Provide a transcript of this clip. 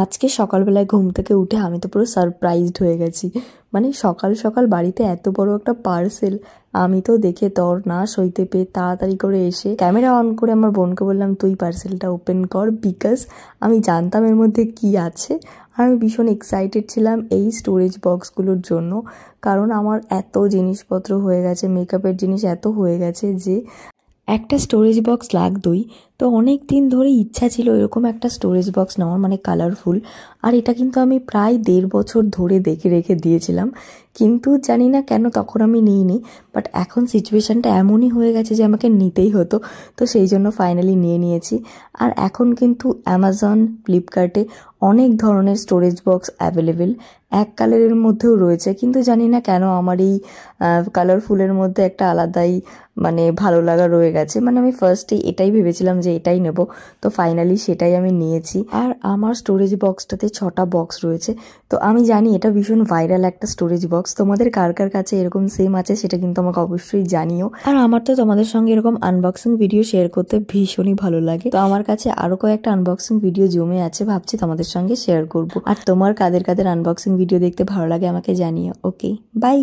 আজকে সকালবেলায় ঘুম থেকে উঠে আমি তো পুরো সারপ্রাইজড হয়ে গেছি। মানে সকাল সকাল বাড়িতে এত বড় একটা পার্সেল, আমি তো দেখে তর না সইতে পেয়ে তাড়াতাড়ি করে এসে ক্যামেরা অন করে আমার বোনকে বললাম তুই পার্সেলটা ওপেন কর, বিকজ আমি জানতাম এর মধ্যে কি আছে। আর আমি ভীষণ এক্সাইটেড ছিলাম এই স্টোরেজ বক্সগুলোর জন্য, কারণ আমার এত জিনিসপত্র হয়ে গেছে, মেকআপের জিনিস এত হয়ে গেছে যে একটা স্টোরেজ বক্স লাগতোই। তো অনেক দিন ধরে ইচ্ছা ছিল এরকম একটা স্টোরেজ বক্স নেওয়ার, মানে কালারফুল। আর এটা কিন্তু আমি প্রায় 1.5 বছর ধরে দেখে রেখে দিয়েছিলাম, কিন্তু জানি না কেন তখন আমি নিইনি। বাট এখন সিচুয়েশানটা এমনই হয়ে গেছে যে আমাকে নিতেই হতো, তো সেই জন্য ফাইনালি নিয়ে নিয়েছি। আর এখন কিন্তু অ্যামাজন, ফ্লিপকার্টে অনেক ধরনের স্টোরেজ বক্স অ্যাভেলেবেল, এক কালারের মধ্যেও রয়েছে। কিন্তু জানি না কেন আমার এই কালারফুলের মধ্যে একটা আলাদাই মানে ভালো লাগা রয়ে গেছে। মানে আমি ফার্স্টেই এটাই ভেবেছিলাম যে এটাই নেব, তো ফাইনালি সেটাই আমি নিয়েছি। আর আমার স্টোরেজ বক্সটাতে 6টা বক্স রয়েছে। তো আমি জানি এটা ভীষণ ভাইরাল একটা স্টোরেজ বক্স। তোমাদের কার কার কাছে এরকম সেম আছে সেটা কিন্তু আমাকে অবশ্যই জানিও। আর আমার তো তোমাদের সঙ্গে এরকম আনবক্সিং ভিডিও শেয়ার করতে ভীষণই ভালো লাগে। তো আমার কাছে আরো কয়েকটা আনবক্সিং ভিডিও জমে আছে, ভাবছি তোমাদের সঙ্গে শেয়ার করব। আর তোমার কাদের কাদের আনবক্সিং ভিডিও দেখতে ভালো লাগে আমাকে জানিও। ওকে, বাই।